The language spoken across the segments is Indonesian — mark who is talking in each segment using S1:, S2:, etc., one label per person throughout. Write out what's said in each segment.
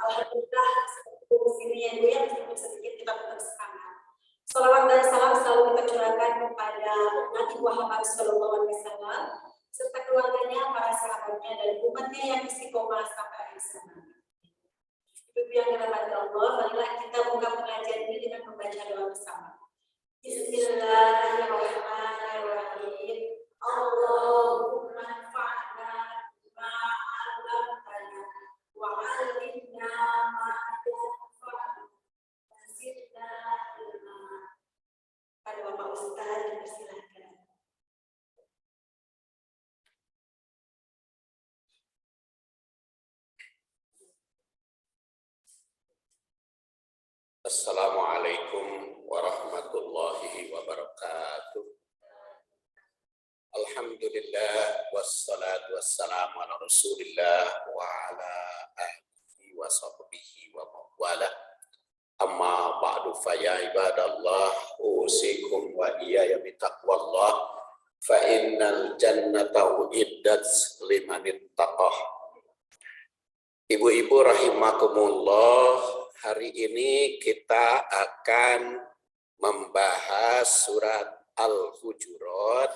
S1: Alhamdulillah sini yang sedikit kita tetap semangat. Salawat dan salam selalu kita curahkan kepada Nabi Muhammad SAW serta keluarganya, para sahabatnya, dan umatnya yang istiqomah sampai akhir zaman. Ibu yang dirahmati Allah, marilah kita buka pengajian ini dengan membaca doa bersama. Bismillahirrahmanirrahim. Allahumma anfa'na bima 'allamtana wa 'allimna ma yanfa'una wa zidna ilma. Pada Bapak Ustaz dipersilakan.
S2: Assalamualaikum warahmatullahi wabarakatuh. Alhamdulillah wassalatu wassalamu ala Rasulillah wa ala alihi wa sahbihi wa mawala. Amma ba'du fa ya ibadallah usikum wa iyaya bitaqwallah fa innal jannata uiddat liman ittaqah. Ibu-ibu rahimakumullah, hari ini kita akan membahas surat Al-Hujurat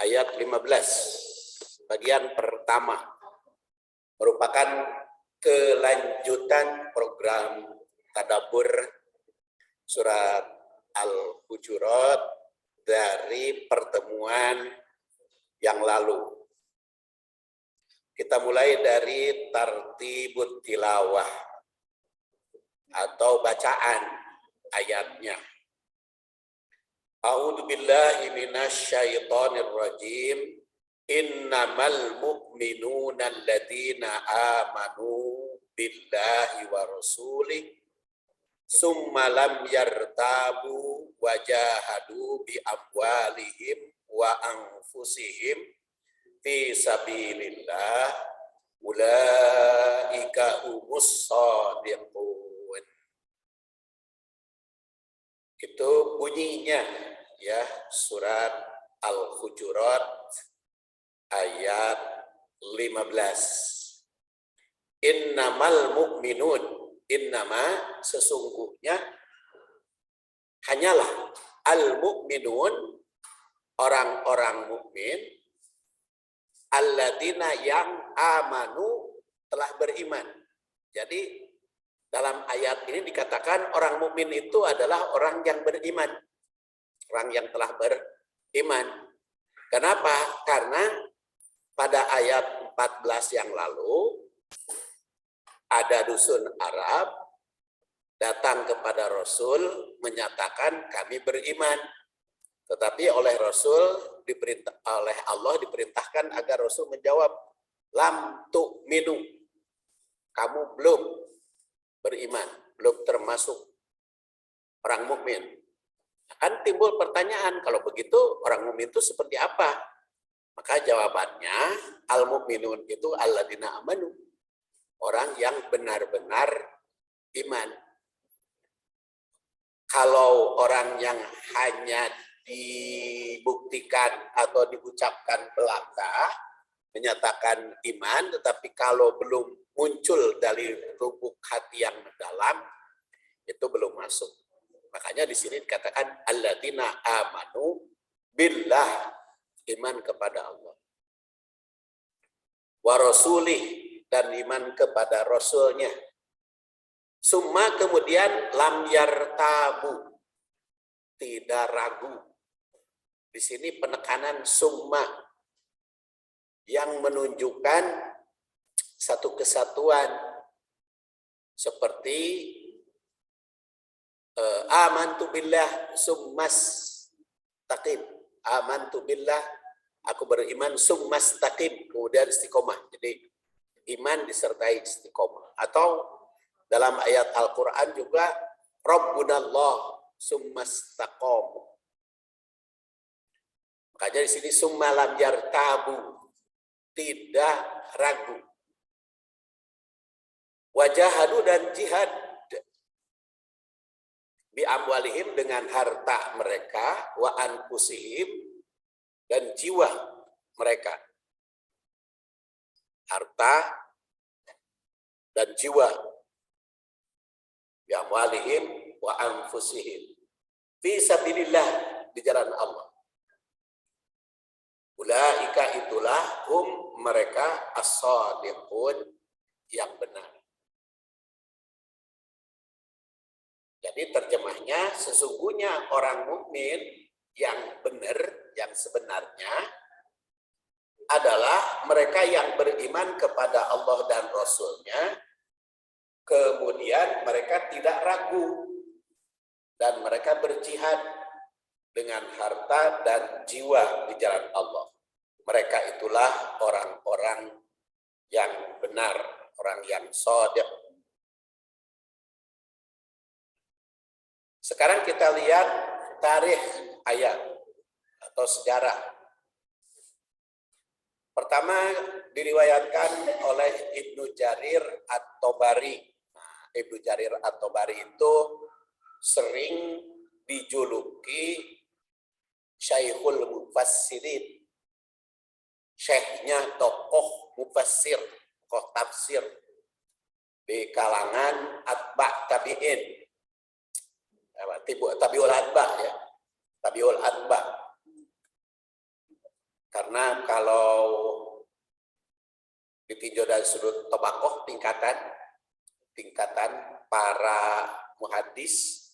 S2: ayat 15. Bagian pertama merupakan kelanjutan program tadabbur surat Al-Hujurat dari pertemuan yang lalu. Kita mulai dari tartibut tilawah atau bacaan ayatnya. A'udzu billahi minasyaitonir rajim. Innamal mu'minuna alladzina amanu billahi wa rasulih summa lam yartabu wa jahadu bi amwalihim wa anfusihim fi sabilillah ulaika humus shadiqun. Itu bunyinya ya, surat Al-Hujurat ayat 15. Innamal mu'minun, innama sesungguhnya hanyalah al-mu'minun orang-orang mukmin alladzina yang amanu telah beriman. Jadi dalam ayat ini dikatakan orang mukmin itu adalah orang yang beriman. Orang yang telah beriman. Kenapa? Karena pada ayat 14 yang lalu ada dusun Arab datang kepada Rasul menyatakan kami beriman. Tetapi oleh oleh Allah diperintahkan agar Rasul menjawab, lam tu'minu, kamu belum beriman, belum termasuk orang mukmin. Akan timbul pertanyaan, kalau begitu orang mukmin itu seperti apa? Maka jawabannya, al-mu'minun itu alladzina amanu, orang yang benar-benar iman. Kalau orang yang hanya dibuktikan atau diucapkan belaka, menyatakan iman, tetapi kalau belum muncul dari lubuk hati yang mendalam, itu belum masuk. Makanya di sini dikatakan alladzina amanu billah, iman kepada Allah. Wa rasulih, dan iman kepada rasulnya. Summa kemudian lam yartabu, tidak ragu. Di sini penekanan summa yang menunjukkan satu kesatuan seperti amantu billah summas taqim. Amantu billah, aku beriman summas taqim, kemudian istiqomah. Jadi iman disertai istiqomah. Atau dalam ayat Al-Qur'an juga Rabbunallah summas taqom. Makanya di sini summa lam yartabu, tidak ragu. Wajahadu dan jihad bi amwalihim, dengan harta mereka, wa anfusihim, dan jiwa mereka. Harta dan jiwa bi amwalihim wa anfusihim fi sabilillah, di jalan Allah. Ulaika itulah mereka as-shadiqun, yang benar. Jadi terjemahnya, sesungguhnya orang mukmin yang benar, yang sebenarnya adalah mereka yang beriman kepada Allah dan Rasul-Nya, kemudian mereka tidak ragu, dan mereka berjihad dengan harta dan jiwa di jalan Allah. Mereka itulah orang-orang yang benar, orang yang shadiq. Sekarang kita lihat tarikh ayat atau sejarah. Pertama diriwayatkan oleh Ibnu Jarir At-Tabari. Nah, Ibnu Jarir At-Tabari itu sering dijuluki Syekhul Mufassirin. Syekhnya tokoh mufassir, tokoh tafsir di kalangan atba' tabi'in. Tabiul atba' ya. Tabiul atba'. Karena kalau ditinjau dari sudut tobakoh, tingkatan para muhaddis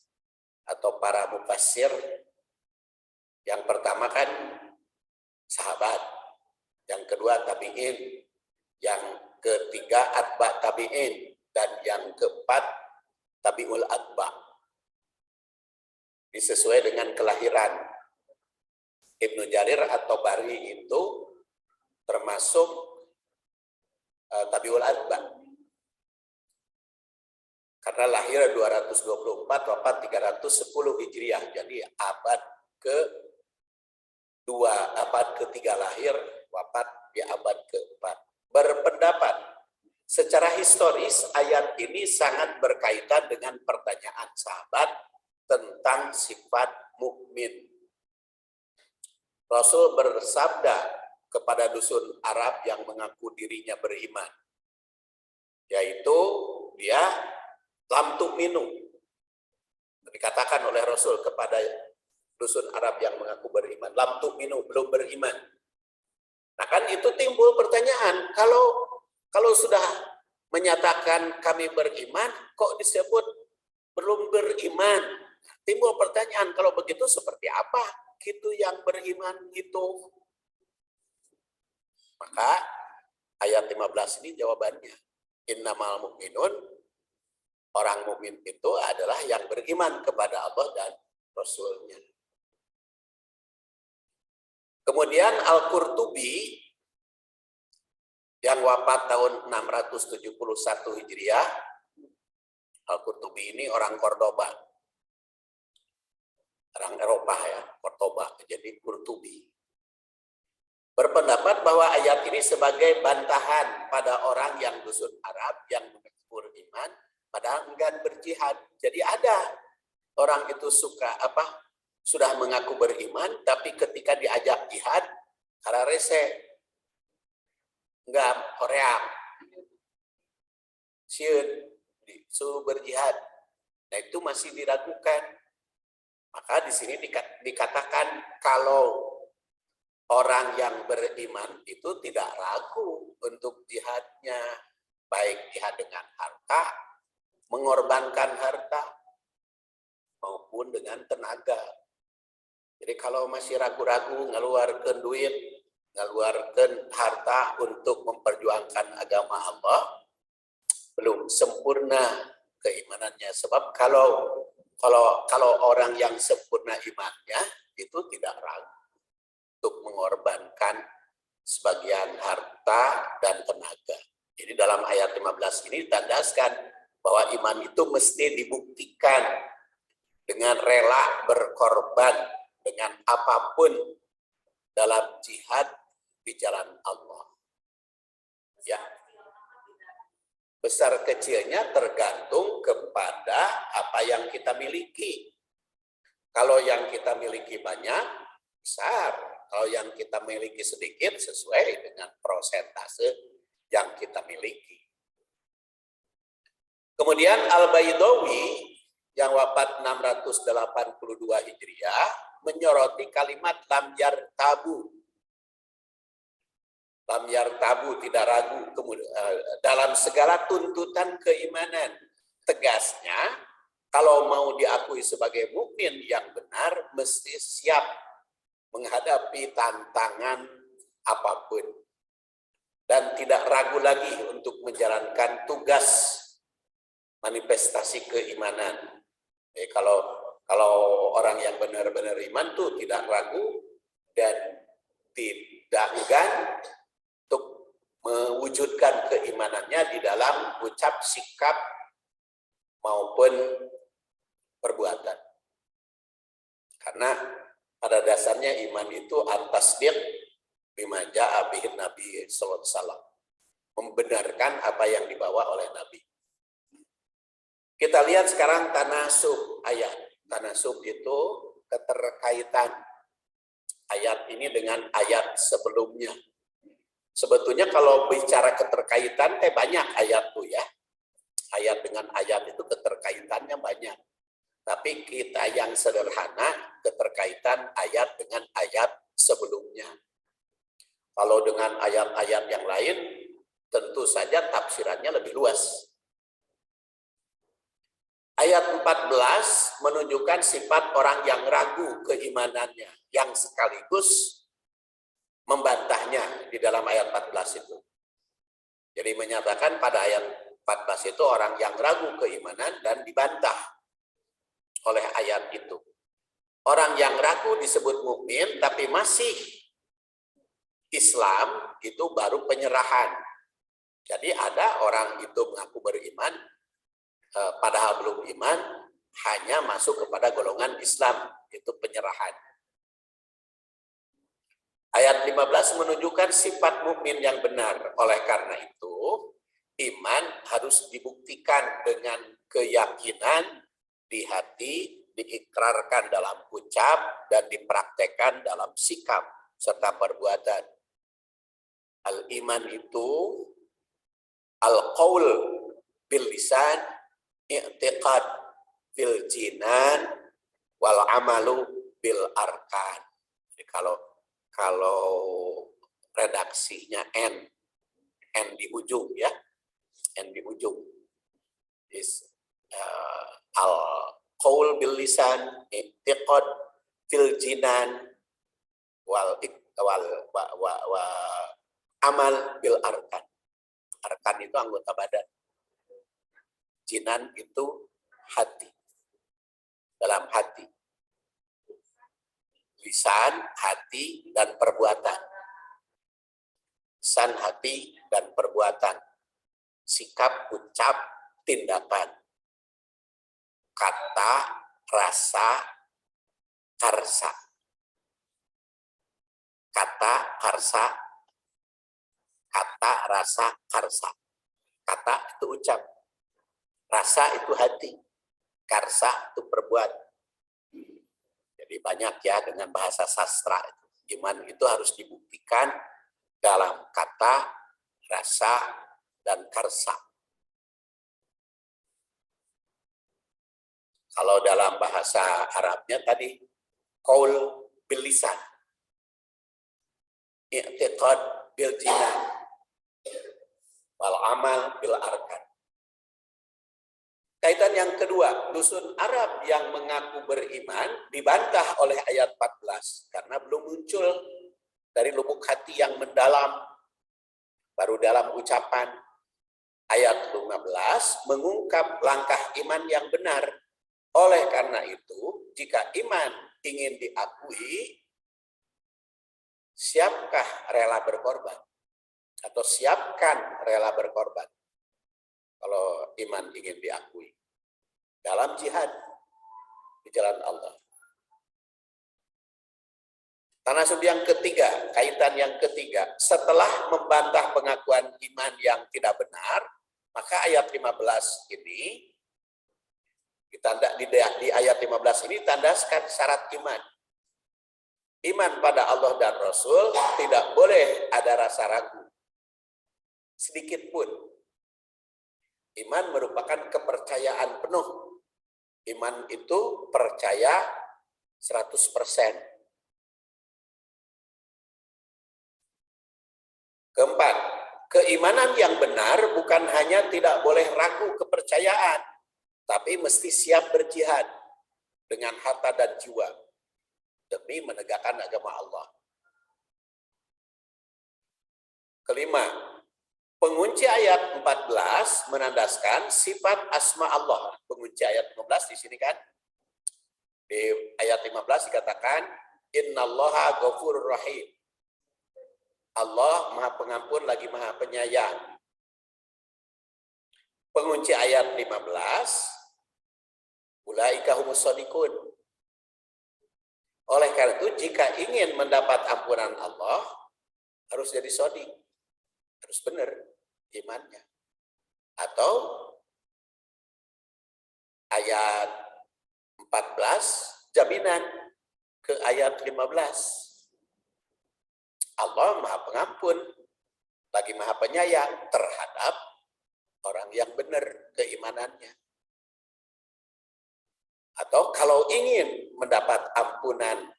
S2: atau para mufassir, yang pertama kan sahabat, yang kedua tabi'in, yang ketiga atba' tabi'in, dan yang keempat tabiul atba'. Disesuai dengan kelahiran. Ibnu Jarir At-Tabari itu termasuk tabiul atba'. Karena lahir 224, wafat 310 Hijriah. Jadi abad ketiga lahir, wafat di abad keempat. Berpendapat, secara historis ayat ini sangat berkaitan dengan pertanyaan sahabat tentang sifat mukmin. Rasul bersabda kepada dusun Arab yang mengaku dirinya beriman, yaitu dia lam tu'minu. Dikatakan oleh Rasul kepada dusun Arab yang mengaku beriman, lam tu'minu, belum beriman. Nah kan itu timbul pertanyaan, kalau sudah menyatakan kami beriman, kok disebut belum beriman? Timbul pertanyaan, kalau begitu seperti apa gitu yang beriman itu? Maka ayat 15 ini jawabannya. Innamal mu'minun, orang mukmin itu adalah yang beriman kepada Allah dan Rasul-Nya. Kemudian Al-Qurtubi yang wafat tahun 671 Hijriah, Al-Qurtubi ini orang Cordoba, orang Eropa ya, Cordoba, jadi Qurtubi. Berpendapat bahwa ayat ini sebagai bantahan pada orang yang dusun Arab yang mengaku beriman padahal enggan berjihad. Jadi ada orang itu sudah mengaku beriman, tapi ketika diajak jihad, karena rese, enggak hoream, sieun, disuruh berjihad. Nah itu masih diragukan. Maka di sini dikatakan kalau orang yang beriman itu tidak ragu untuk jihadnya, baik jihad dengan harta, mengorbankan harta, maupun dengan tenaga. Jadi kalau masih ragu-ragu ngeluarkan duit, ngeluarkan harta untuk memperjuangkan agama Allah, belum sempurna keimanannya. Sebab kalau orang yang sempurna imannya itu tidak ragu untuk mengorbankan sebagian harta dan tenaga. Jadi dalam ayat 15 ini ditandaskan bahwa iman itu mesti dibuktikan dengan rela berkorban dengan apapun dalam jihad di jalan Allah. Ya. Besar kecilnya tergantung kepada apa yang kita miliki. Kalau yang kita miliki banyak, besar. Kalau yang kita miliki sedikit, sesuai dengan persentase yang kita miliki. Kemudian Al-Baydawi yang wafat 682 Hijriah menyoroti kalimat lam yartabu. Lam yartabu, tidak ragu dalam segala tuntutan keimanan. Tegasnya, kalau mau diakui sebagai mukmin yang benar, mesti siap menghadapi tantangan apapun. Dan tidak ragu lagi untuk menjalankan tugas manifestasi keimanan. Kalau orang yang benar-benar iman tuh tidak ragu dan tidak enggan untuk mewujudkan keimanannya di dalam ucap, sikap, maupun perbuatan. Karena pada dasarnya iman itu at-tasdiq bima ja'a bihi Nabi sallallahu alaihi wasallam. Membenarkan apa yang dibawa oleh Nabi. Kita lihat sekarang tanasub ayat. Tanasub itu keterkaitan ayat ini dengan ayat sebelumnya. Sebetulnya kalau bicara keterkaitan, banyak ayat tuh ya. Ayat dengan ayat itu keterkaitannya banyak. Tapi kita yang sederhana, keterkaitan ayat dengan ayat sebelumnya. Kalau dengan ayat-ayat yang lain, tentu saja tafsirannya lebih luas. Ayat 14 menunjukkan sifat orang yang ragu keimanannya, yang sekaligus membantahnya di dalam ayat 14 itu. Jadi menyatakan pada ayat 14 itu orang yang ragu keimanan dan dibantah oleh ayat itu. Orang yang ragu disebut mukmin tapi masih Islam, itu baru penyerahan. Jadi ada orang itu mengaku beriman, padahal belum iman, hanya masuk kepada golongan Islam, itu penyerahan. Ayat 15 menunjukkan sifat mukmin yang benar. Oleh karena itu, iman harus dibuktikan dengan keyakinan di hati, diikrarkan dalam ucap, dan dipraktekkan dalam sikap serta perbuatan. Al-iman itu al-qaul bil lisan, i'tiqad fil jinan, wal amalu bil arkan. Jadi kalau redaksinya N di ujung ya, N di ujung. Is al-qaul bil lisan, i'tiqad fil jinan, wal amal bil arkan. Arkan itu anggota badan. Jinan itu hati. Dalam hati. Lisan, hati, dan perbuatan. Lisan, hati, dan perbuatan. Sikap, ucap, tindakan. Kata, rasa, karsa. Kata, karsa, kata, rasa, karsa. Kata itu ucap. Rasa itu hati. Karsa itu perbuatan. Jadi banyak ya dengan bahasa sastra. Iman itu harus dibuktikan dalam kata, rasa, dan karsa. Kalau dalam bahasa Arabnya tadi, qaul bil lisan, i'tiqad bil jinan, wal amal bil arkan. Kaitan yang kedua, dusun Arab yang mengaku beriman dibantah oleh ayat 14 karena belum muncul dari lubuk hati yang mendalam, baru dalam ucapan. Ayat 15 mengungkap langkah iman yang benar. Oleh karena itu, jika iman ingin diakui, siapkah rela berkorban? Atau siapkan rela berkorban? Kalau iman ingin diakui dalam jihad di jalan Allah. Tanasub yang ketiga, kaitan yang ketiga, setelah membantah pengakuan iman yang tidak benar, maka ayat 15 ini di ayat 15 ini tandaskan syarat iman. Iman pada Allah dan Rasul tidak boleh ada rasa ragu sedikit pun. Iman merupakan kepercayaan penuh Iman itu percaya 100%. Keempat, keimanan yang benar bukan hanya tidak boleh ragu kepercayaan, tapi mesti siap berjihad dengan harta dan jiwa demi menegakkan agama Allah. Kelima, pengunci ayat 14 menandaskan sifat asma Allah. Pengunci ayat 15 di sini kan. Di ayat 15 dikatakan, Innallaha ghafurur rahim. Allah Maha Pengampun lagi Maha Penyayang. Pengunci ayat 15, ulaika humus shadiqun. Oleh karena itu, jika ingin mendapat ampunan Allah, harus jadi shadiq. Harus benar imannya. Atau ayat 14, jaminan ke ayat 15. Allah Maha Pengampun, lagi Maha Penyayang terhadap orang yang benar keimanannya. Atau kalau ingin mendapat ampunan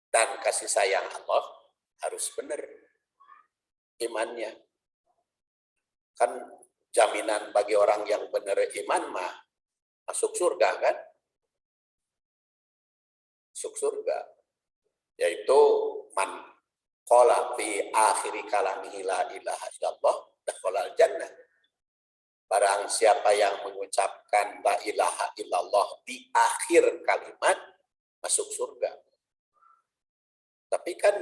S2: dan kasih sayang Allah, harus benar imannya. Kan jaminan bagi orang yang benar iman mah masuk surga kan? Masuk surga. Yaitu man qala fi akhiri kalamihi la ilaha illallah dakhalal jannah. Barang siapa yang mengucapkan la ilaha illallah di akhir kalimat, masuk surga. Tapi kan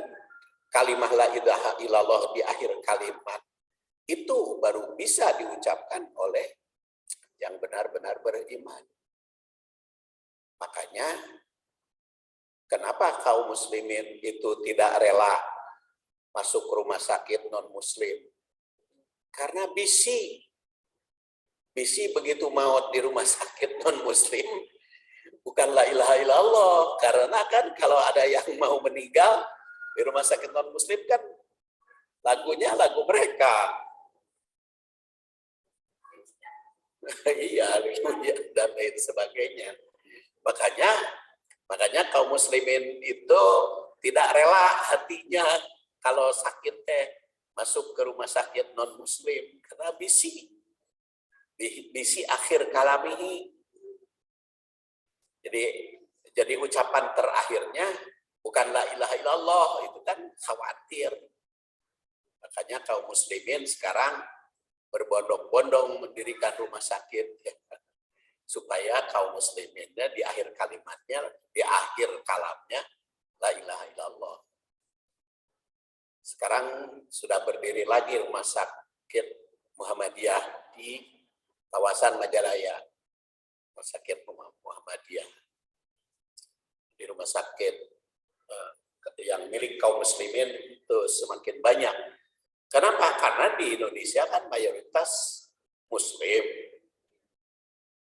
S2: kalimat la ilaha illallah di akhir kalimat itu baru bisa diucapkan oleh yang benar-benar beriman. Makanya kenapa kaum muslimin itu tidak rela masuk rumah sakit non-muslim? Karena bisi begitu maut di rumah sakit non-muslim, bukan la ilaha illallah. Karena kan kalau ada yang mau meninggal di rumah sakit non-muslim kan lagunya lagu mereka. Iya, dan lain sebagainya. Makanya kaum muslimin itu tidak rela hatinya kalau sakit masuk ke rumah sakit non-muslim. Karena bisi akhir kalamihi. Jadi ucapan terakhirnya bukan la ilaha illallah, itu kan khawatir. Makanya kaum muslimin sekarang berbondong-bondong mendirikan rumah sakit ya, supaya kaum musliminnya di akhir kalimatnya, di akhir kalamnya la ilaha illallah. Sekarang sudah berdiri lagi rumah sakit Muhammadiyah di kawasan Majalaya, rumah sakit Muhammadiyah. Di rumah sakit yang milik kaum muslimin itu semakin banyak. Kenapa? Karena di Indonesia kan mayoritas muslim.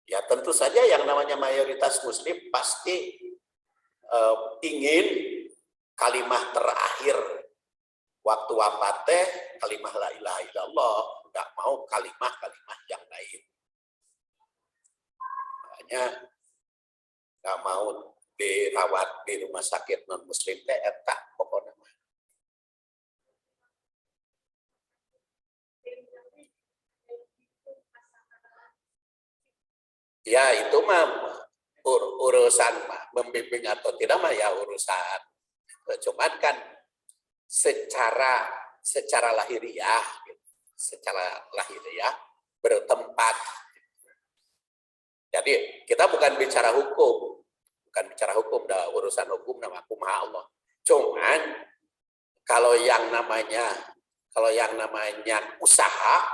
S2: Ya tentu saja yang namanya mayoritas muslim pasti ingin kalimat terakhir waktu wafat kalimat la ilaha illallah, nggak mau kalimat-kalimat yang lain. Makanya nggak mau dirawat di rumah sakit non muslim tak pokoknya. Ya itu mah urusan membimbing atau tidak mah ya urusan. Cuman kan secara lahiriah bertempat. Jadi kita bukan bicara hukum, dah urusan hukum nama kumaha Allah. Cuman kalau yang namanya usaha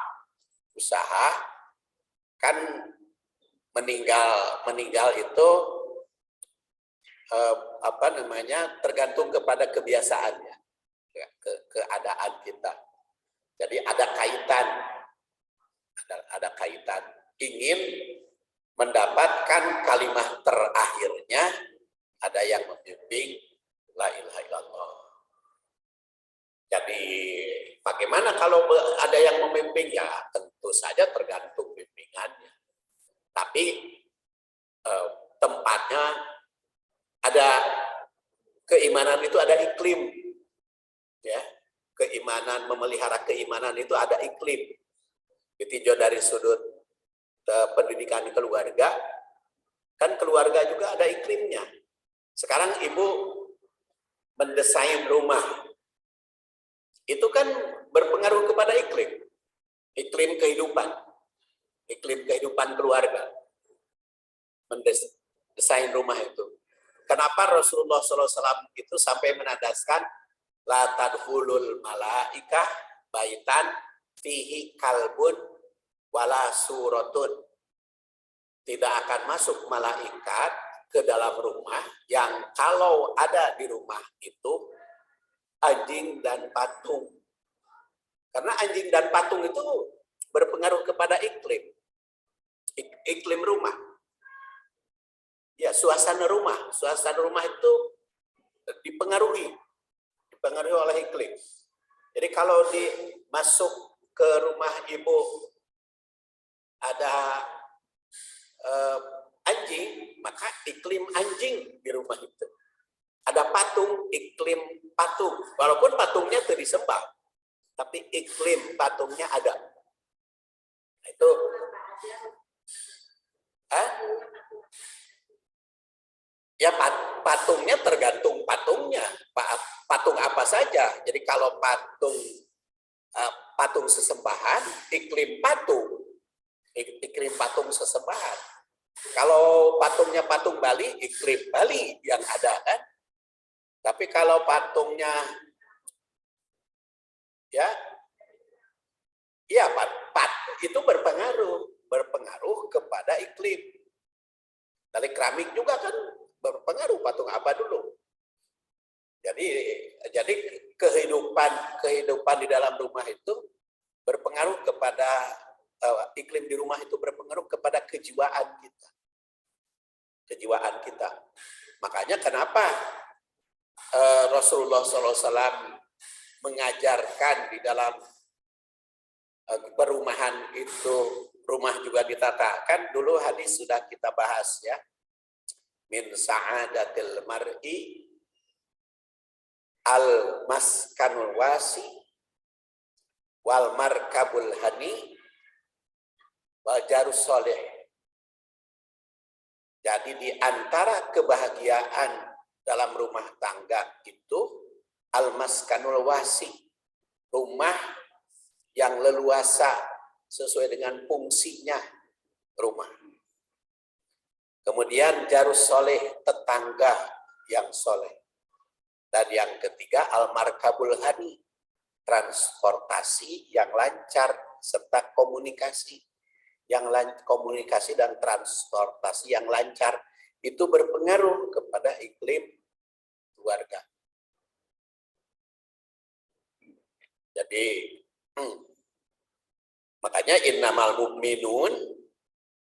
S2: kan meninggal itu tergantung kepada kebiasaannya, keadaan kita. Jadi ada kaitan ingin mendapatkan kalimat terakhirnya, ada yang membimbing la ilaha illallah. Jadi bagaimana kalau ada yang membimbing? Ya tentu saja tergantung bimbingannya. Tapi tempat makanya ada keimanan itu ada iklim, ya. Keimanan, memelihara keimanan itu ada iklim. Ditinjau dari sudut pendidikan keluarga, kan keluarga juga ada iklimnya. Sekarang ibu mendesain rumah, itu kan berpengaruh kepada iklim kehidupan keluarga. Mendesain rumah itu. Kenapa Rasulullah SAW itu sampai menandaskan la tadkhulul malaikah baitan fihi kalbun wala suratun. Tidak akan masuk malaikat ke dalam rumah yang kalau ada di rumah itu anjing dan patung. Karena anjing dan patung itu berpengaruh kepada iklim rumah. Ya, suasana rumah itu dipengaruhi oleh iklim. Jadi kalau masuk ke rumah ibu ada anjing, maka iklim anjing di rumah itu. Ada patung, iklim patung. Walaupun patungnya tidak disembah, tapi iklim patungnya ada. Itu ya patungnya tergantung patungnya. Patung apa saja. Jadi kalau patung sesembahan, iklim patung sesembahan. Kalau patungnya patung Bali, iklim Bali yang ada kan. Tapi kalau patungnya itu berpengaruh kepada iklim. Dari keramik juga kan berpengaruh patung apa dulu. Jadi kehidupan di dalam rumah itu berpengaruh kepada iklim di rumah itu berpengaruh kepada kejiwaan kita. Makanya kenapa Rasulullah SAW mengajarkan di dalam perumahan itu rumah juga ditata. Kan dulu hadis sudah kita bahas ya. Min sa'adatil mar'i al-maskanul wasi wal markabul hani wal jarus soleh. Jadi di antara kebahagiaan dalam rumah tangga itu al-maskanul wasi, rumah yang leluasa sesuai dengan fungsinya rumah. Kemudian jarus soleh, tetangga yang soleh. Dan yang ketiga al-markabul hani, transportasi yang lancar serta komunikasi dan transportasi yang lancar itu berpengaruh kepada iklim keluarga. Jadi makanya innamal mu'minun,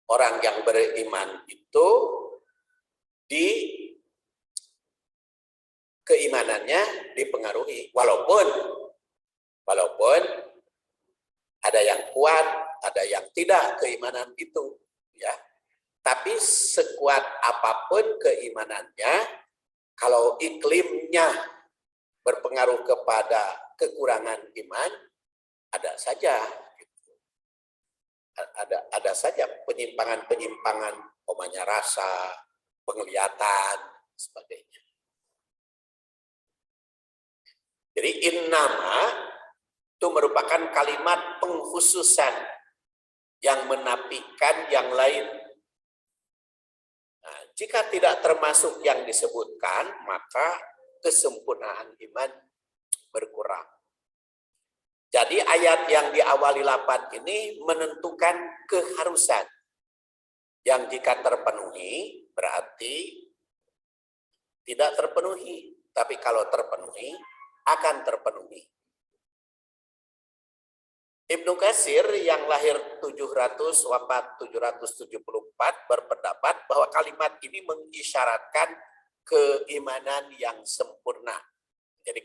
S2: orang yang beriman itu di keimanannya dipengaruhi, walaupun ada yang kuat, ada yang tidak keimanan itu, ya. Tapi sekuat apapun keimanannya, kalau iklimnya berpengaruh kepada kekurangan iman, ada saja penyimpangan, umpamanya rasa, penglihatan, sebagainya. Jadi innama itu merupakan kalimat pengkhususan yang menafikan yang lain. Nah, jika tidak termasuk yang disebutkan, maka kesempurnaan iman berkurang. Jadi ayat yang diawali 8 ini menentukan keharusan. Yang jika terpenuhi berarti tidak terpenuhi. Tapi kalau terpenuhi akan terpenuhi. Ibnu Katsir yang lahir 700 wafat 774 berpendapat bahwa kalimat ini mengisyaratkan keimanan yang sempurna. Jadi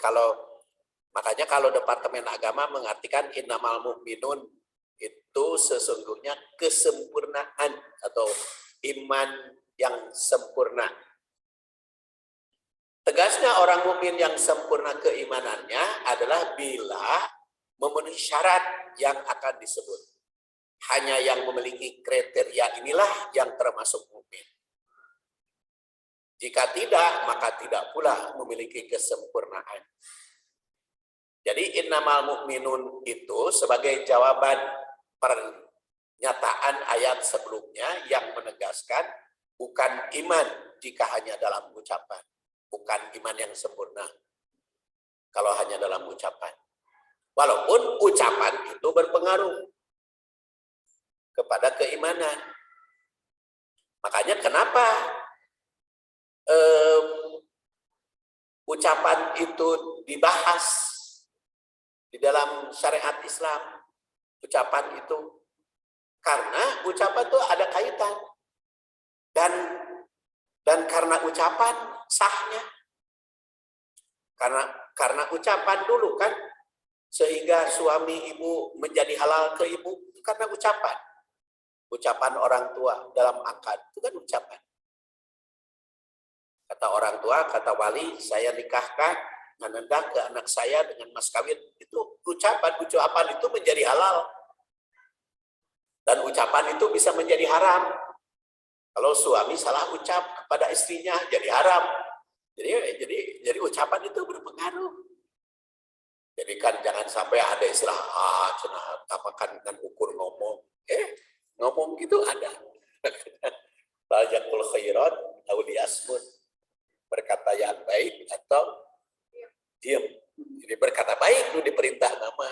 S2: makanya kalau Departemen Agama mengartikan innamal mu'minun itu sesungguhnya kesempurnaan atau iman yang sempurna. Tegasnya orang mukmin yang sempurna keimanannya adalah bila memenuhi syarat yang akan disebut. Hanya yang memiliki kriteria inilah yang termasuk mukmin. Jika tidak, maka tidak pula memiliki kesempurnaan. Jadi innamal mu'minun itu sebagai jawaban pernyataan ayat sebelumnya yang menegaskan bukan iman jika hanya dalam ucapan. Bukan iman yang sempurna kalau hanya dalam ucapan. Walaupun ucapan itu berpengaruh kepada keimanan. Makanya kenapa ucapan itu dibahas di dalam syariat Islam. Ucapan itu karena ucapan itu ada kaitan dan karena ucapan sahnya, karena ucapan dulu kan, sehingga suami ibu menjadi halal ke ibu karena ucapan orang tua dalam akad itu kan ucapan. Kata orang tua, kata wali, saya nikahkan menendah ke anak saya dengan mas kawin, itu ucapan itu menjadi halal dan ucapan itu bisa menjadi haram. Kalau suami salah ucap kepada istrinya jadi haram. Jadi ucapan itu berpengaruh. Jadi kan jangan sampai ada istilah makan dengan ukur ngomong. Ngomong gitu ada. Bajakul khairat aw liyasmut. Berkata yang baik atau diam. Jadi berkata baik itu diperintah nama.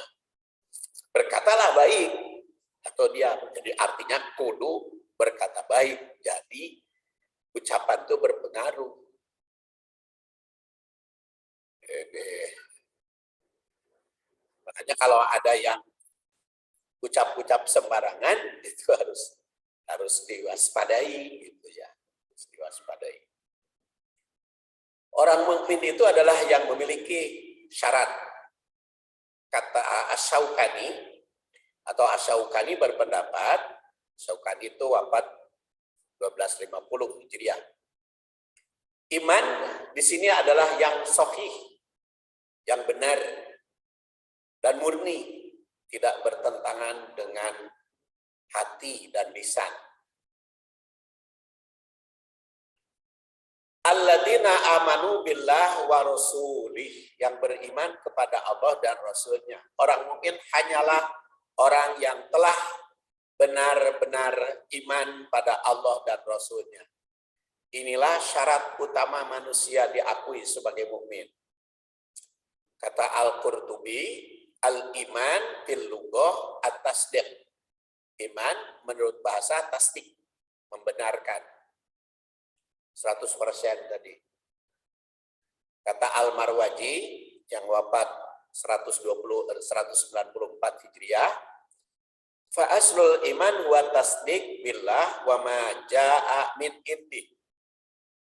S2: Berkatalah baik atau diam. Jadi artinya kudu berkata baik. Jadi ucapan itu berpengaruh. Makanya kalau ada yang ucap-ucap sembarangan itu harus diwaspadai gitu ya. Harus diwaspadai. Orang mukmin itu adalah yang memiliki syarat. Kata Asy-Syaukani atau Asy-Syaukani berpendapat, Syaukani itu wafat 1250 Hijriah. Iman di sini adalah yang sahih, yang benar dan murni, tidak bertentangan dengan hati dan lisan. Alladzina amanu billah wa rasulih, yang beriman kepada Allah dan Rasulnya. Orang mukmin hanyalah orang yang telah benar-benar iman pada Allah dan Rasulnya. Inilah syarat utama manusia diakui sebagai mukmin. Kata Al-Qurtubi, al-iman fil lughah at-tasdiq. Iman menurut bahasa tasdik, membenarkan. 100% tadi. Kata Al-Marwaji yang wafat 194 Hijriah, fa aslul iman wa tasdik billah wa ma jaa min indi.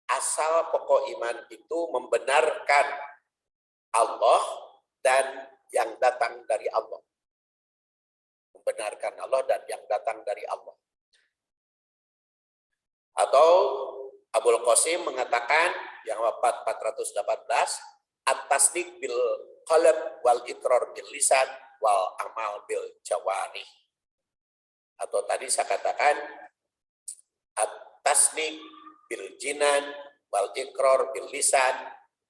S2: Asal pokok iman itu membenarkan Allah dan yang datang dari Allah. Membenarkan Allah dan yang datang dari Allah. Atau Abul Qasim mengatakan yang wafat 418, at-tasdiq bil qalb wal iqrar bil lisan wal amal bil jawarih. Atau tadi saya katakan at-tasdiq bil jinan wal iqrar bil lisan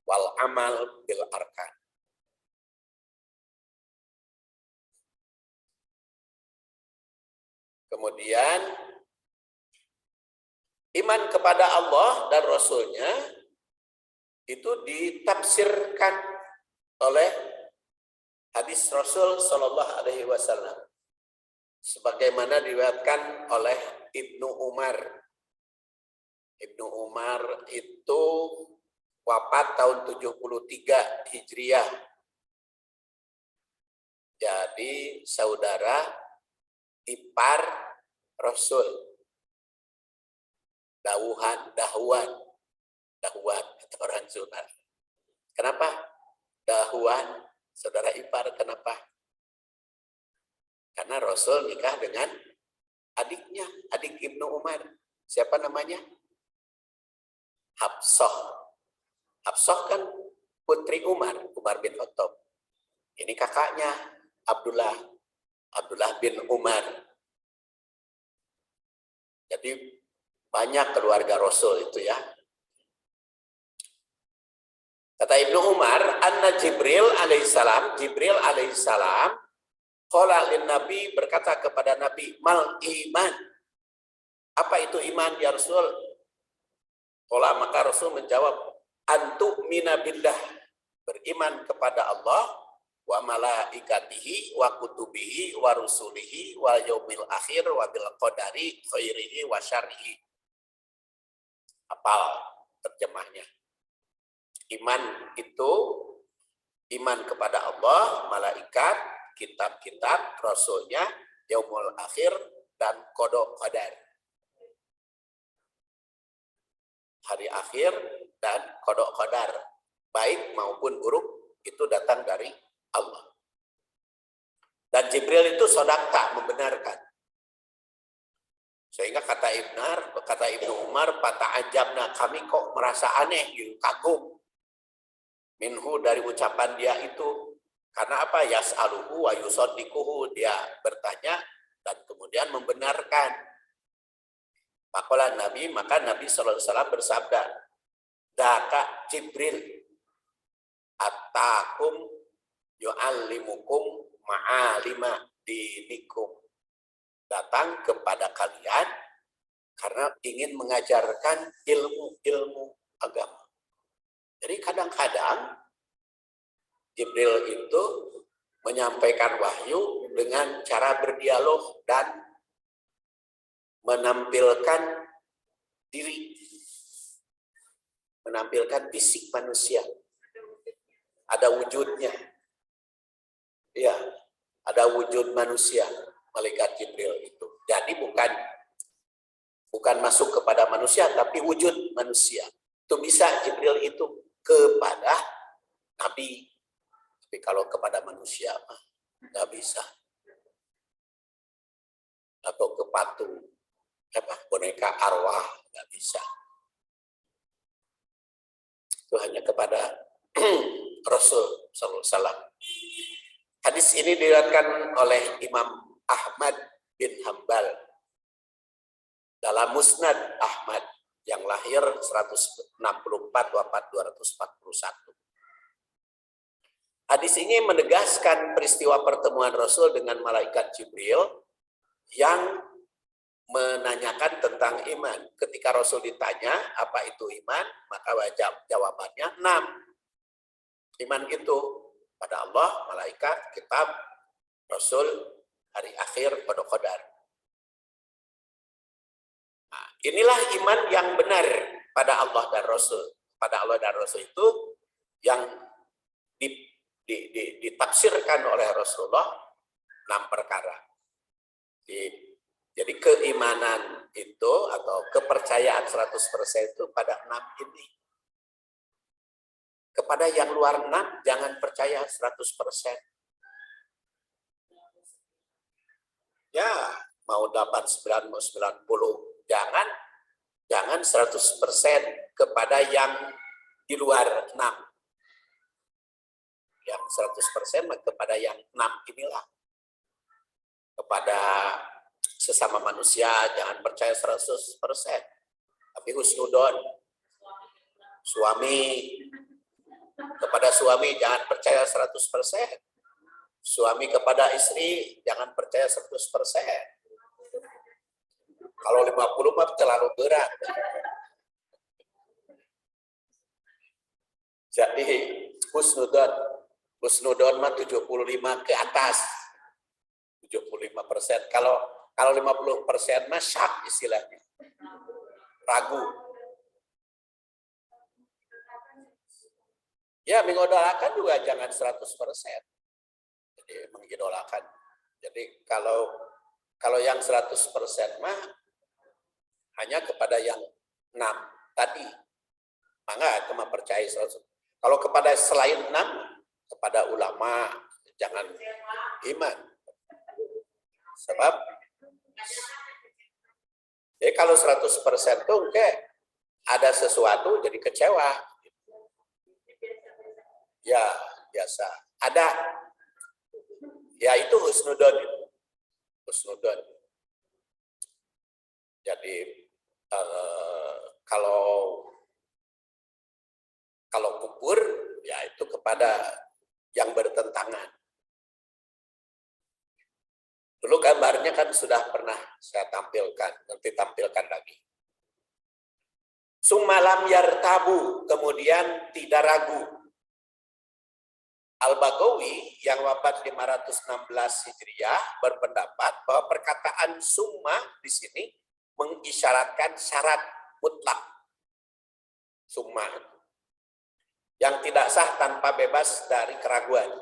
S2: wal amal bil arkan. Kemudian iman kepada Allah dan Rasulnya itu ditafsirkan oleh hadis Rasul Shallallahu Alaihi Wasallam, sebagaimana diriwayatkan oleh Ibnu Umar. Ibnu Umar itu wafat tahun 73 Hijriah. Jadi saudara ipar Rasul. Dahuan kata orang Sunda. Kenapa? Dahuan, saudara ipar, kenapa? Karena Rasul nikah dengan adiknya, adik Ibnu Umar. Siapa namanya? Hafsah. Hafsah kan putri Umar bin Khattab. Ini kakaknya Abdullah bin Umar. Jadi banyak keluarga Rasul itu ya. Kata Ibnu Umar, anna Jibril alaihissalam qala lin Nabi, berkata kepada Nabi, mal iman. Apa itu iman ya Rasul? Qala, maka Rasul menjawab, antu mina billah, beriman kepada Allah, wa malaikatihi wa kutubihi wa rusulihi wa yaumil akhir wa bil qadari khairihi wa syarrihi. Apal terjemahnya. Iman itu iman kepada Allah, malaikat, kitab-kitab, rasulnya, yaumul akhir, dan qada qadar. Hari akhir dan qada qadar, baik maupun buruk, itu datang dari Allah. Dan Jibril itu sodakta, membenarkan. Sehingga kata Ibnu Umar, pata'ajabna, kami kok merasa aneh, kagum. Minhu, dari ucapan dia itu. Karena apa? Yas'aluhu wa yusaddiquhu, dia bertanya dan kemudian membenarkan. Maka Nabi SAW bersabda, daka Jibril atakum yu'allimukum ma'alima dinikum. Datang kepada kalian karena ingin mengajarkan ilmu agama. Jadi kadang-kadang Jibril itu menyampaikan wahyu dengan cara berdialog dan menampilkan diri, menampilkan fisik manusia. Ada wujudnya. Ya, ada wujud manusia, malaikat Jibril itu. Jadi bukan masuk kepada manusia, tapi wujud manusia. Itu bisa Jibril itu kepada Nabi. Tapi kalau kepada manusia mah nggak bisa. Atau ke patung, boneka arwah, nggak bisa. Itu hanya kepada Rasul SAW. Hadis ini diriwayatkan oleh Imam Ahmad bin Hambal dalam Musnad Ahmad yang lahir 164, wafat 241. Hadis ini menegaskan peristiwa pertemuan Rasul dengan malaikat Jibril yang menanyakan tentang iman. Ketika Rasul ditanya apa itu iman, maka jawabannya 6. Iman itu pada Allah, malaikat, kitab, Rasul, hari akhir, qada qadar. Nah, inilah iman yang benar pada Allah dan Rasul. Pada Allah dan Rasul itu yang ditafsirkan oleh Rasulullah 6 perkara. Jadi keimanan itu atau kepercayaan 100% itu pada 6 ini. Kepada yang luar 6 jangan percaya 100%. Ya, mau 89, mau 90, jangan 100% kepada yang di luar 6. Yang 100% kepada yang 6 inilah. Kepada sesama manusia jangan percaya 100%. Tapi husnudon. Suami, kepada suami jangan percaya 100%. Suami kepada istri jangan percaya 100%. Kalau 50 mah terlalu berat. Jadi husnudon mah 75 ke atas. 75%. Kalau 50% mah syak istilahnya. Ragu. Ya, mengidolakan juga jangan 100%. Jadi mengidolakan. Jadi kalau yang 100% mah hanya kepada yang 6 tadi. Maka cuma percaya 100%. Kalau kepada selain 6, kepada ulama jangan iman. Sebab jadi kalau 100% tuh ada sesuatu jadi kecewa. Ya, biasa. Ada. Ya itu husnudon. Husnudon. Jadi kalau kufur ya itu kepada yang bertentangan. Dulu gambarnya kan sudah pernah saya tampilkan, nanti tampilkan lagi. Sumalam yartabu, kemudian tidak ragu. Al-Baghawi yang wafat 516 Hijriah berpendapat bahwa perkataan summa di sini mengisyaratkan syarat mutlak. Summa yang tidak sah tanpa bebas dari keraguan.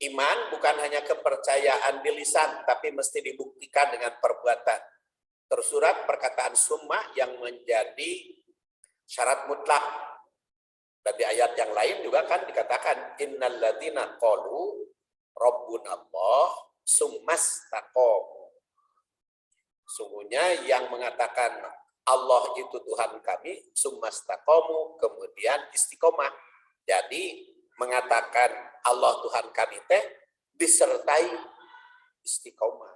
S2: Iman bukan hanya kepercayaan di lisan, tapi mesti dibuktikan dengan perbuatan. Tersurat perkataan summa yang menjadi syarat mutlak. Dan di ayat yang lain juga kan dikatakan innal ladzina qalu rabbunallah summastaqamu. Sungguhnya yang mengatakan Allah itu Tuhan kami summastaqamu kemudian istiqomah. Jadi mengatakan Allah Tuhan kami teh disertai istiqomah.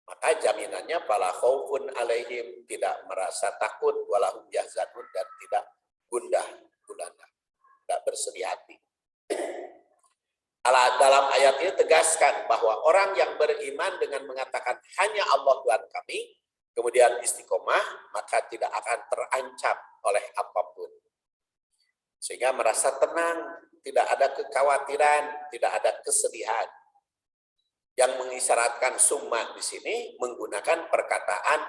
S2: Maka jaminannya fala khaufun alaihim, tidak merasa takut, walahum yahzanun, dan tidak gundah gulana, tidak bersedih hati. Dalam ayat ini tegaskan bahwa orang yang beriman dengan mengatakan hanya Allah Tuhan kami, kemudian istiqomah, maka tidak akan terancam oleh apapun. Sehingga merasa tenang, tidak ada kekhawatiran, tidak ada kesedihan. Yang mengisyaratkan summa di sini menggunakan perkataan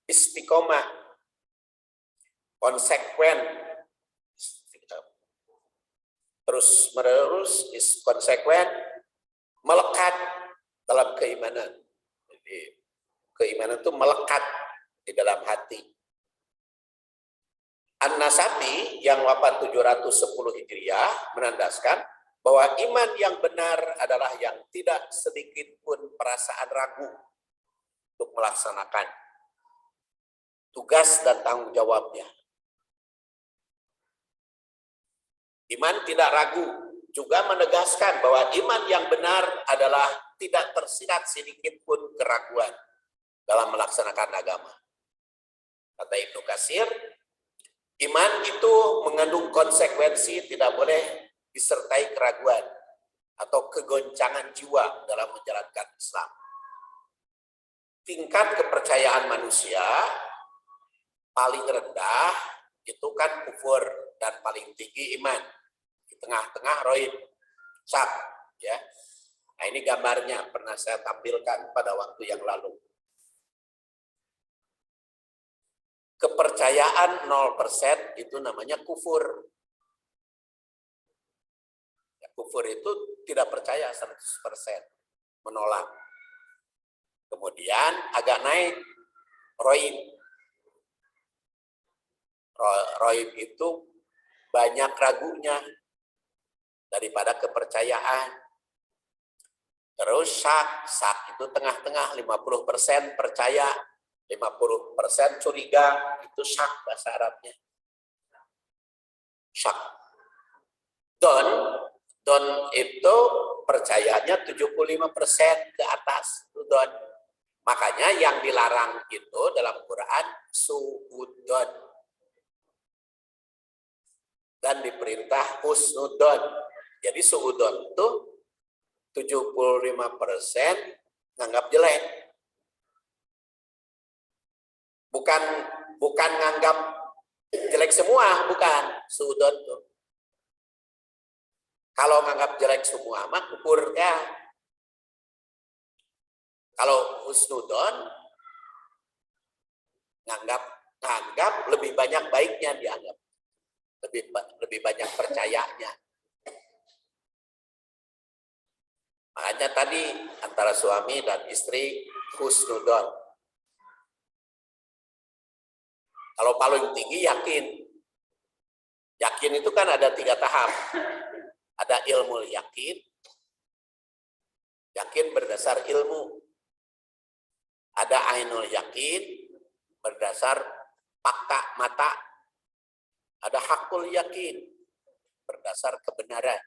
S2: istiqomah, konsekuen, terus menerus, konsekuen, melekat dalam keimanan. Jadi keimanan itu melekat di dalam hati. An-Nasafi yang wafat 710 Hijriah menandaskan bahwa iman yang benar adalah yang tidak sedikit pun perasaan ragu untuk melaksanakan tugas dan tanggung jawabnya. Iman tidak ragu juga menegaskan bahwa iman yang benar adalah tidak tersirat sedikit pun keraguan dalam melaksanakan agama. Kata Ibnu Katsir, iman itu mengandung konsekuensi, tidak boleh disertai keraguan atau kegoncangan jiwa dalam menjalankan Islam. Tingkat kepercayaan manusia paling rendah itu kan kufur dan paling tinggi iman. Tengah-tengah roib, syak, ya. Nah ini gambarnya pernah saya tampilkan pada waktu yang lalu. Kepercayaan 0% itu namanya kufur. Ya, kufur itu tidak percaya 100%, menolak. Kemudian agak naik, roib. Roib itu banyak ragunya daripada kepercayaan. Terus syak itu tengah-tengah, 50% percaya, 50% curiga, itu syak bahasa Arabnya. Syak. Don itu percayanya 75% ke atas, itu don. Makanya yang dilarang itu dalam Quran suudon. Dan diperintah husnudon. Jadi suudon itu 75% nganggap jelek. Bukan nganggap jelek semua, bukan. Suudon itu. Kalau nganggap jelek semua mah kufur ya. Kalau husnudon nganggap lebih banyak baiknya dianggap. Lebih banyak percayanya. Makanya tadi antara suami dan istri husnudon. Kalau paling tinggi yakin. Yakin itu kan ada 3 tahap. Ada ilmu yakin. Yakin berdasar ilmu. Ada ainul yakin berdasar fakta mata, ada hakul yakin berdasar kebenaran.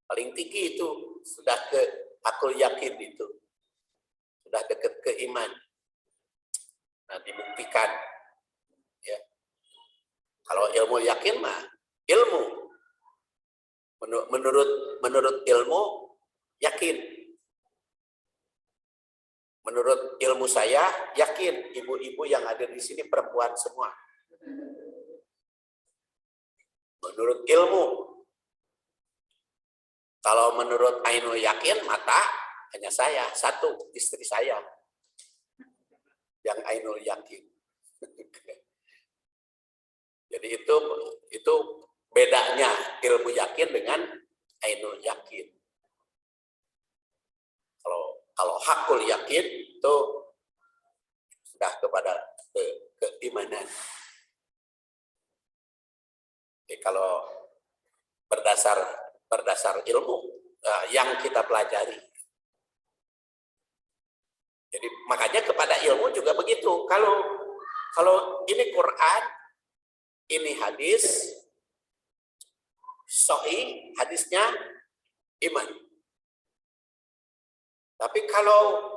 S2: Paling tinggi itu sudah ke hakul yakin itu. Sudah dekat ke iman. Nah, dibuktikan. Ya. Kalau ilmu yakin mah ilmu. Menurut ilmu yakin. Menurut ilmu saya yakin ibu-ibu yang ada di sini perempuan semua. Menurut ilmu. Kalau menurut Ainul yakin mata hanya saya, satu istri saya yang Ainul yakin. Jadi itu bedanya ilmu yakin dengan Ainul yakin. Kalau hakul yakin itu sudah kepada keimanan. Jadi kalau berdasar ilmu yang kita pelajari. Jadi makanya kepada ilmu juga begitu. Kalau ini Quran, ini hadis, sahih hadisnya iman. Tapi kalau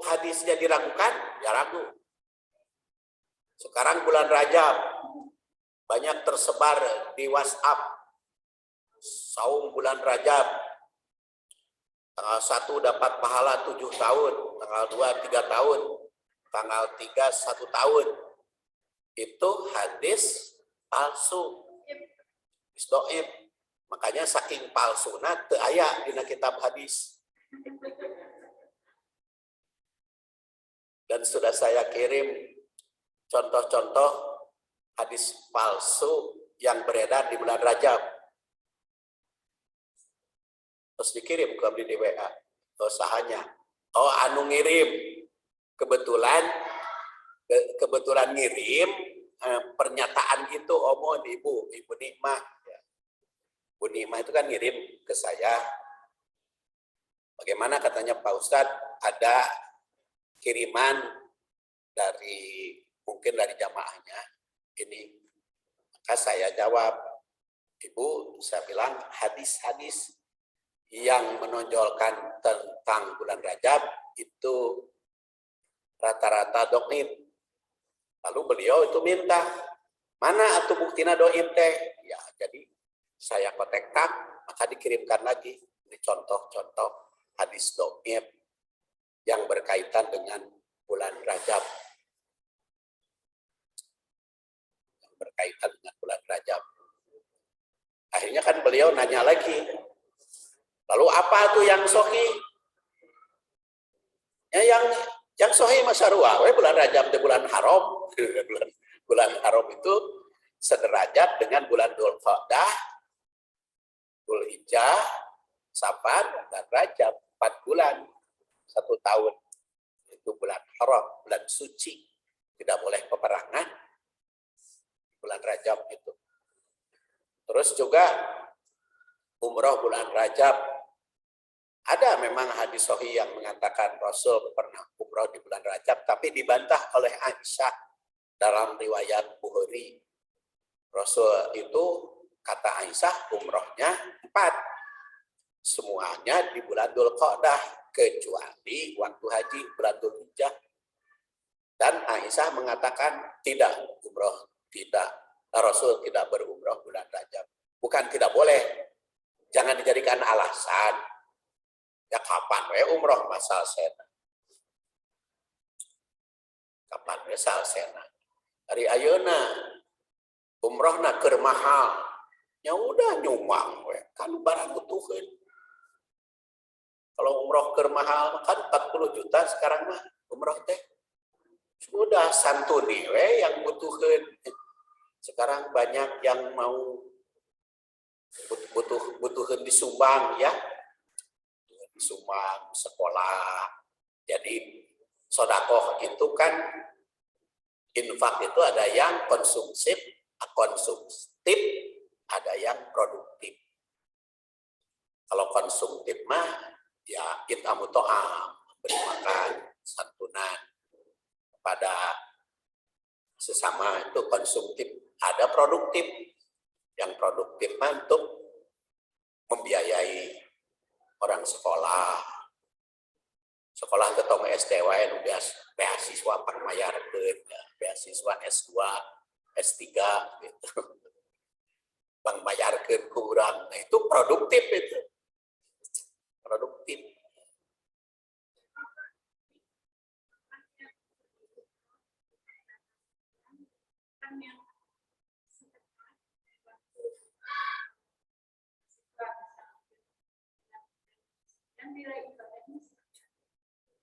S2: hadisnya diragukan, ya ragu. Sekarang bulan Rajab banyak tersebar di WhatsApp. Saum bulan Rajab. Tanggal 1 dapat pahala 7 tahun, tanggal 2 3 tahun, tanggal 3 1 tahun. Itu hadis palsu. Isdoib. Makanya saking palsuna teu aya dina kitab hadis. Dan sudah saya kirim contoh-contoh hadis palsu yang beredar di bulan Rajab. Terus dikirim ke abdi di WA. Usahanya. Oh, anu ngirim. Kebetulan ngirim pernyataan itu omong Ibu Nikmah. Bu Nikmah itu kan ngirim ke saya. Bagaimana katanya Pak Ustadz, ada kiriman mungkin dari jamaahnya ini. Maka saya jawab, Ibu, saya bilang hadis-hadis yang menonjolkan tentang bulan Rajab itu rata-rata dhaif. Lalu beliau itu minta, mana atuh buktina dhaif teh? Ya, jadi saya kontak, maka dikirimkan lagi ini contoh-contoh hadis dhaif yang berkaitan dengan bulan Rajab. Yang berkaitan dengan bulan Rajab. Akhirnya kan beliau nanya lagi, lalu apa tuh yang sahih? Ya, yang sahih masyarua, bulan Rajab itu bulan haram. bulan haram itu sederajat dengan bulan Dzulqa'dah, Dzulhijjah, Safar, dan Rajab. 4 bulan, 1 tahun. Itu bulan haram, bulan suci. Tidak boleh peperangan. Bulan Rajab itu. Terus juga umroh bulan Rajab. Ada memang hadis sahih yang mengatakan Rasul pernah umroh di bulan Rajab, tapi dibantah oleh Aisyah dalam riwayat Bukhari. Rasul itu, kata Aisyah, umrohnya 4. Semuanya di bulan Dzulqa'dah, kecuali waktu haji bulan Dzulhijjah. Dan Aisyah mengatakan tidak, umroh tidak. Rasul tidak berumroh bulan Rajab. Bukan tidak boleh. Jangan dijadikan alasan. Ya kapan we umroh masal sena. Kapan we sal sena. Hari ayeuna umrohna keur mahal. Ya udah nyumbang we. Kan barang butuheun. Kalau umroh keur mahal kan 40 juta sekarang mah umroh teh. Sudah santuni we yang butuheun. Sekarang banyak yang mau butuheun disumbang ya. Disumbang sekolah. Jadi sedekah itu kan infak itu ada yang konsumtif, ada yang produktif. Kalau konsumtif mah ya it'amu ta'am, beri makan, santunan kepada sesama itu konsumtif, ada produktif. Yang produktif untuk membiayai orang sekolah ketemu SDW udah beasiswa pangmayarkeun, beasiswa S2, S3 gitu. Pangmayarkeun ku urang. Nah, itu produktif itu. Produktif.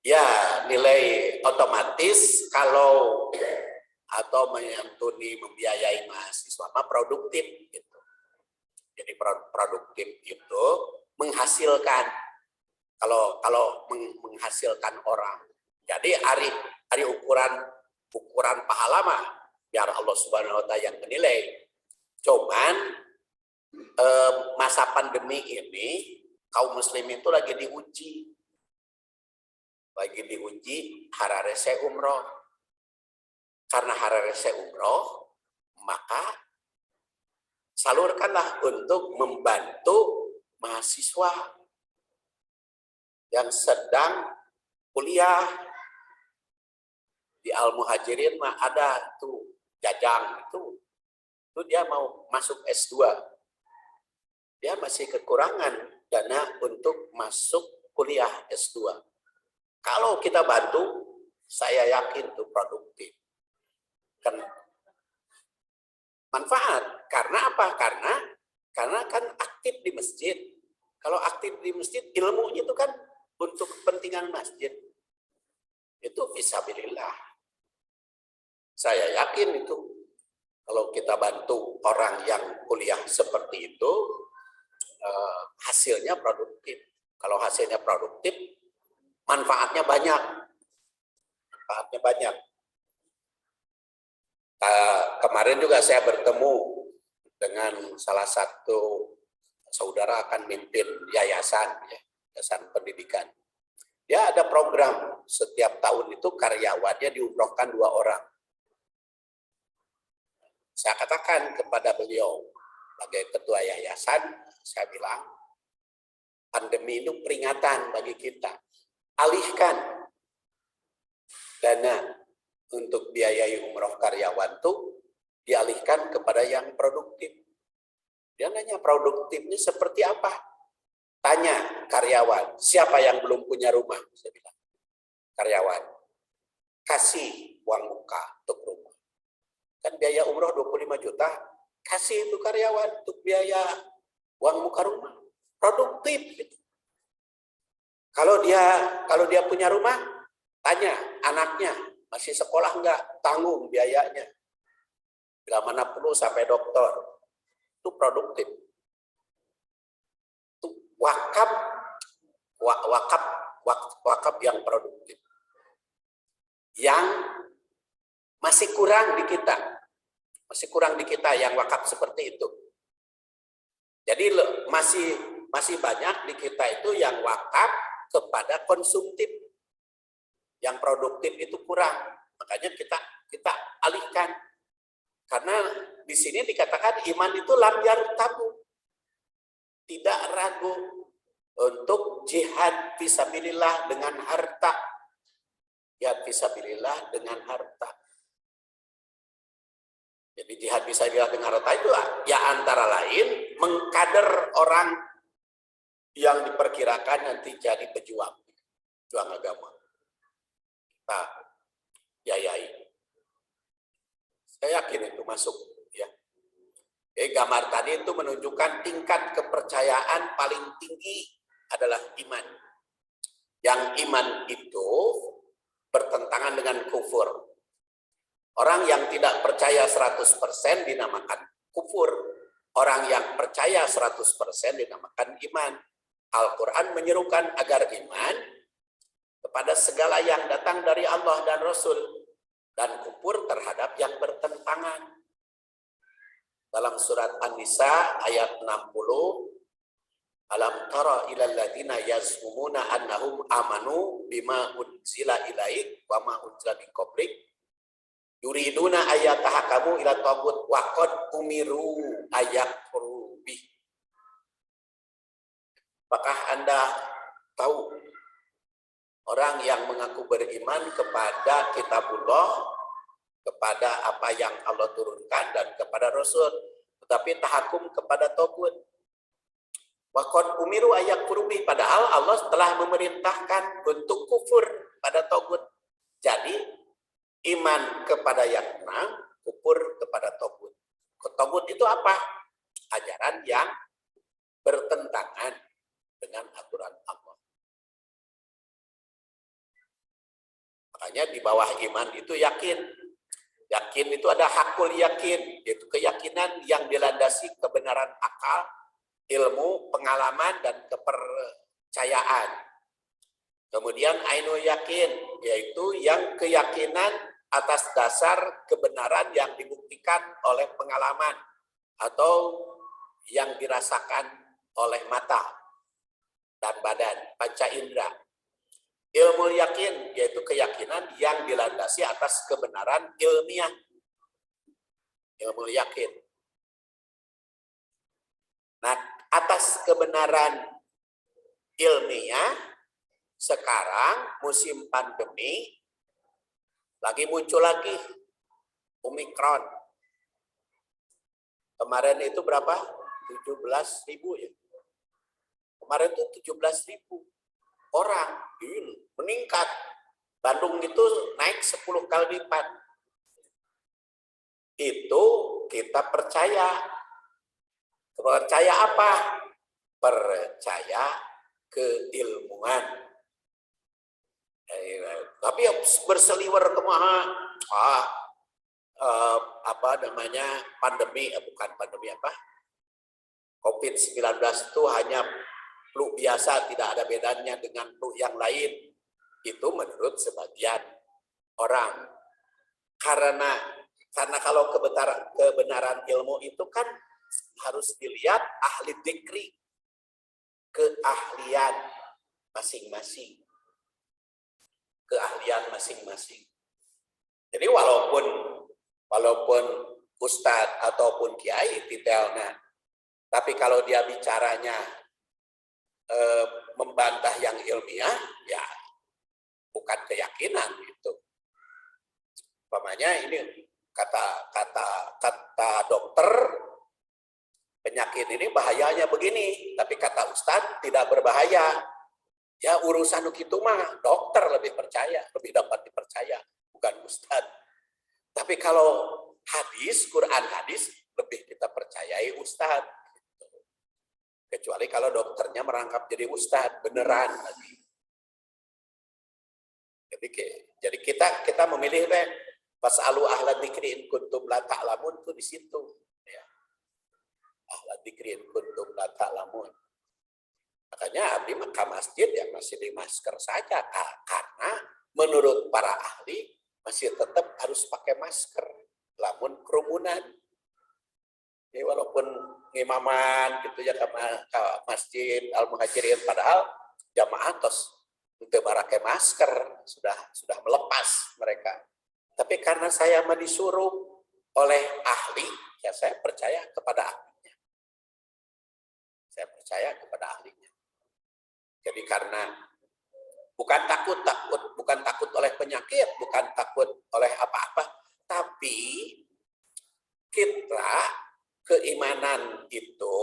S2: Ya, nilai otomatis kalau atau menyantuni membiayai mahasiswa mah produktif gitu. Jadi produktif itu menghasilkan kalau menghasilkan orang. Jadi hari ukuran pahala mah biar Allah Subhanahu wa taala yang menilai. Cuman masa pandemi ini kaum muslimin itu lagi diuji hararese umroh. Karena hararese umroh, maka salurkanlah untuk membantu mahasiswa yang sedang kuliah. Di Al-Muhajirin mah ada tuh Jajang itu dia mau masuk S2. Dia masih kekurangan dana untuk masuk kuliah S2. Kalau kita bantu, saya yakin itu produktif. Kan manfaat. Karena apa? Karena kan aktif di masjid. Kalau aktif di masjid, ilmunya itu kan untuk kepentingan masjid. Itu fisabilillah. Saya yakin itu. Kalau kita bantu orang yang kuliah seperti itu, hasilnya produktif. Kalau hasilnya produktif, manfaatnya banyak. Kemarin juga saya bertemu dengan salah satu saudara akan mimpin yayasan pendidikan. Dia ada program setiap tahun itu karyawannya diumrohkan 2 orang. Saya katakan kepada beliau sebagai ketua yayasan, saya bilang pandemi itu peringatan bagi kita. Alihkan dana untuk biayai umroh karyawan itu dialihkan kepada yang produktif. Dia nanya produktifnya seperti apa? Tanya karyawan, siapa yang belum punya rumah? Saya bilang, karyawan, kasih uang muka untuk rumah. Kan biaya umroh 25 juta, kasih itu karyawan untuk biaya uang muka rumah. Produktif. Kalau dia punya rumah, tanya anaknya, masih sekolah enggak? Tanggung biayanya. Bila mana perlu sampai dokter. Itu produktif. Itu wakaf yang produktif. Yang masih kurang di kita. Yang wakaf seperti itu. Jadi masih banyak di kita itu yang wakaf kepada konsumtif. Yang produktif itu kurang. Makanya kita alihkan. Karena di sini dikatakan iman itu lam yartabu. Tidak ragu untuk jihad fisabilillah dengan harta. Jihad fisabilillah dengan harta. Jadi jihad fisabilillah dengan harta itu ya antara lain mengkader orang yang diperkirakan nanti jadi pejuang agama. Nah, yai. Saya yakin itu masuk. Ya. Gambar tadi itu menunjukkan tingkat kepercayaan paling tinggi adalah iman. Yang iman itu bertentangan dengan kufur. Orang yang tidak percaya 100% dinamakan kufur. Orang yang percaya 100% dinamakan iman. Al-Quran menyerukan agar iman kepada segala yang datang dari Allah dan Rasul. Dan kufur terhadap yang bertentangan. Dalam surat An-Nisa ayat 60, alam tara ilal ladina yazmumuna annahum amanu bima unzila ilaik wa ma unzila min qablik Yuriduna ayatahakamu ila tagut wa qad umiru ayakfuru bih. Apakah Anda tahu orang yang mengaku beriman kepada kitabullah, kepada apa yang Allah turunkan dan kepada Rasul, tetapi tahakum kepada tagut. Wa qad umiru ayakfuru bih, padahal Allah telah memerintahkan untuk kufur pada tagut. Jadi iman kepada yang benar, kufur kepada tagut. Tagut itu apa? Ajaran yang bertentangan dengan aturan Allah. Makanya di bawah iman itu yakin. Yakin itu ada hakul yakin, yaitu keyakinan yang dilandasi kebenaran akal, ilmu, pengalaman, dan kepercayaan. Kemudian ainul yakin, yaitu yang keyakinan atas dasar kebenaran yang dibuktikan oleh pengalaman atau yang dirasakan oleh mata dan badan, panca indera. Ilmu yakin, yaitu keyakinan yang dilandasi atas kebenaran ilmiah. Ilmu yakin. Nah, atas kebenaran ilmiah, sekarang musim pandemi, lagi muncul lagi Omikron. Kemarin itu berapa? 17.000 ya. Kemarin itu 17.000 orang meningkat. Bandung itu naik 10 kali lipat. Itu kita percaya. Percaya apa? Percaya keilmuan. Tapi berseliwer kemana? Pandemi, bukan pandemi apa? COVID-19 itu hanya flu biasa, tidak ada bedanya dengan flu yang lain. Itu menurut sebagian orang. Karena kalau kebenaran ilmu itu kan harus dilihat ahli dzikri, keahlian masing-masing. Keahlian masing-masing. Jadi walaupun ustadz ataupun kiai titelnya, tapi kalau dia bicaranya membantah yang ilmiah, ya bukan keyakinan itu. Umpamanya ini kata dokter, penyakit ini bahayanya begini, tapi kata ustadz tidak berbahaya. Ya urusan itu mah dokter lebih percaya, lebih dapat dipercaya, bukan ustadz. Tapi kalau hadis, Quran hadis, lebih kita percayai ustadz. Kecuali kalau dokternya merangkap jadi ustadz, beneran lagi. Jadi kita memilih fasalu ahla dzikri in kuntum la ta'lamun tuh di situ. Ya. Ahla dzikri in kuntum la ta'lamun. Makanya abdi ke masjid yang masih di masker saja, karena menurut para ahli masih tetap harus pakai masker, lamun kerumunan. Jadi walaupun ngimaman gitu ya ke masjid Al-Muhajirin, padahal jamaah tos untuk pakai masker sudah melepas mereka. Tapi karena saya disuruh oleh ahli, ya saya percaya kepada ahlinya. Saya percaya kepada ahlinya. Jadi karena bukan takut oleh penyakit, bukan takut oleh apa-apa, tapi kita keimanan itu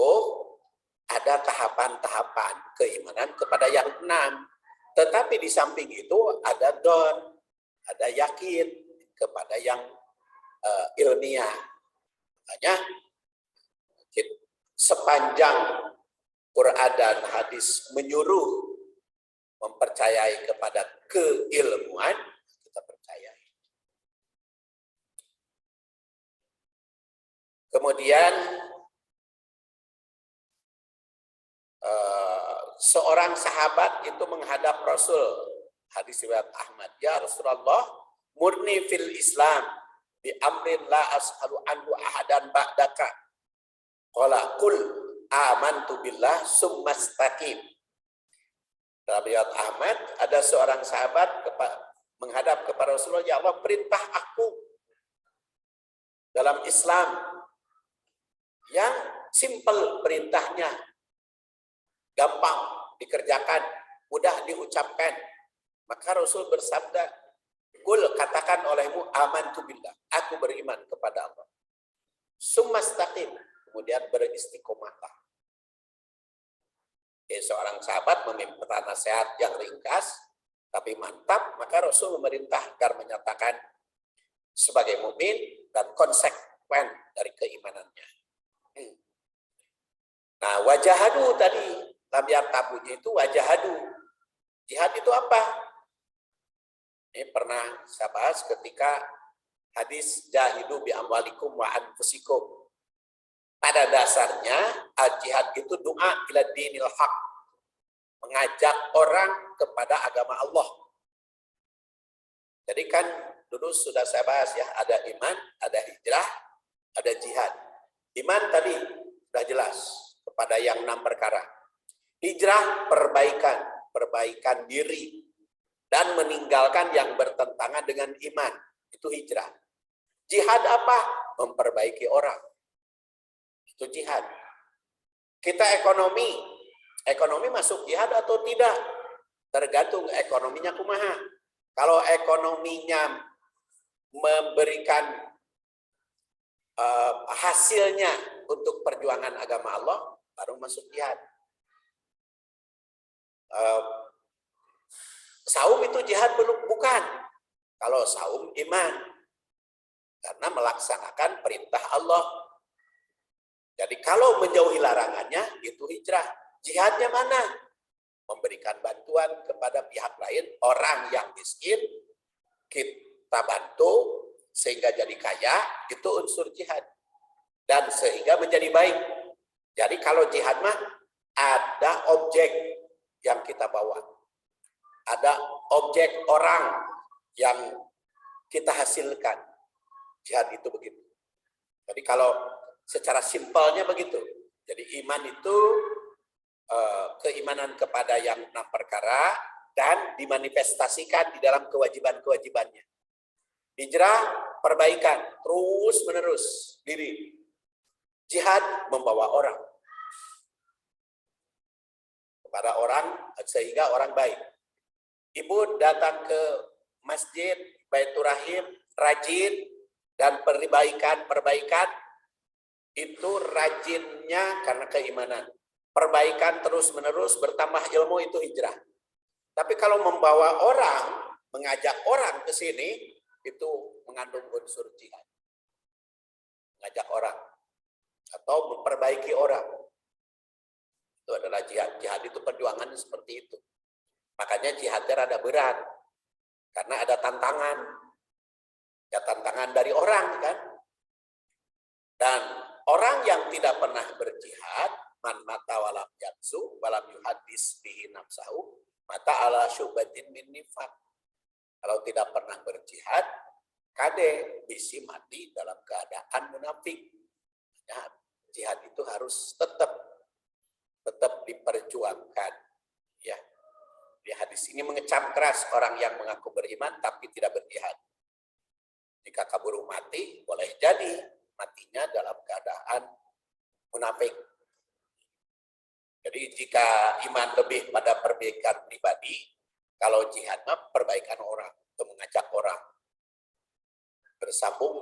S2: ada tahapan-tahapan keimanan kepada yang 6. Tetapi di samping itu ada ada yakin kepada yang ilmiah. Makanya sepanjang Quran dan hadis menyuruh mempercayai kepada keilmuan, kita percayai. Kemudian seorang sahabat itu menghadap Rasul, hadis riwayat Ahmad, ya Rasulullah, murni fil Islam bi amrin la as'alu anhu ahadan ba'daka. Qala qul amantu billah summastaqim. Dalam riwayat Ahmad ada seorang sahabat menghadap kepada Rasulullah, ya Allah perintah aku dalam Islam yang simple perintahnya, gampang dikerjakan, mudah diucapkan. Maka Rasul bersabda, "Qul, katakan olehmu, amantu billah, aku beriman kepada Allah. Summastaqim, kemudian beristiqomahlah." Seorang sahabat meminta nasihat yang ringkas tapi mantap, maka Rasul memerintah agar menyatakan sebagai mukmin dan konsekuen dari keimanannya. Nah, wajahadu tadi, lam yartabunya itu wajahadu. Jihad itu apa? Ini pernah saya bahas ketika hadis jahidu bi amwalikum wa anfusikum. Pada dasarnya, al-jihad itu doa ila dinil haq. Mengajak orang kepada agama Allah. Jadi kan dulu sudah saya bahas ya, ada iman, ada hijrah, ada jihad. Iman tadi sudah jelas kepada yang 6 perkara. Hijrah, perbaikan diri. Dan meninggalkan yang bertentangan dengan iman. Itu hijrah. Jihad apa? Memperbaiki orang. Itu jihad. Kita ekonomi masuk jihad atau tidak? Tergantung ekonominya kumaha. Kalau ekonominya memberikan hasilnya untuk perjuangan agama Allah, baru masuk jihad. Saum itu jihad belum? Bukan. Kalau saum iman. Karena melaksanakan perintah Allah. Jadi kalau menjauhi larangannya, itu hijrah. Jihadnya mana? Memberikan bantuan kepada pihak lain, orang yang miskin, kita bantu sehingga jadi kaya, itu unsur jihad. Dan sehingga menjadi baik. Jadi kalau jihad mah, ada objek yang kita bawa. Ada objek orang yang kita hasilkan. Jihad itu begitu. Jadi kalau secara simpelnya begitu. Jadi iman itu keimanan kepada yang 6 perkara dan dimanifestasikan di dalam kewajiban-kewajibannya. Hijrah, perbaikan, terus menerus diri. Jihad, membawa orang kepada orang sehingga orang baik. Ibu datang ke masjid, Baitur Rahim, rajin, dan perbaikan itu rajinnya karena keimanan. Perbaikan terus-menerus, bertambah ilmu, itu hijrah. Tapi kalau membawa orang, mengajak orang ke sini, itu mengandung unsur jihad. Mengajak orang. Atau memperbaiki orang. Itu adalah jihad. Jihad itu perjuangan seperti itu. Makanya jihadnya rada berat. Karena ada tantangan. Ya tantangan dari orang kan. Dan orang yang tidak pernah berjihad, man mata walam yatsu walam yuhadis bihi nafsahu mata ala syubatin min nifaq. Kalau tidak pernah berjihad, kade bisi mati dalam keadaan munafik. Ya, jihad itu harus tetap diperjuangkan. Ya, di hadis ini mengecam keras orang yang mengaku beriman tapi tidak berjihad. Jika kabur mati, boleh jadi matinya dalam keadaan munafik. Jadi jika iman lebih pada perbaikan pribadi, kalau jihad mah perbaikan orang, atau mengajak orang. Bersambung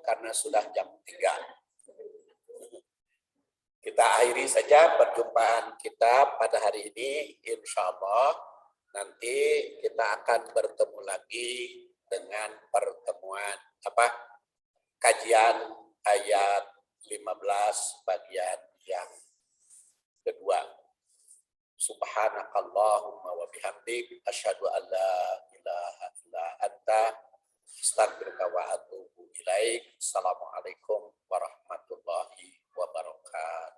S2: karena sudah jam 3. Kita akhiri saja perjumpaan kita pada hari ini. Insya Allah nanti kita akan bertemu lagi dengan pertemuan kajian ayat 15 bagian yang kedua. Subhanakallahumma wa bihamdik asyhadu an la ilaha illa anta astaghfiruka wa atubu ilaik. Assalamualaikum warahmatullahi wabarakatuh.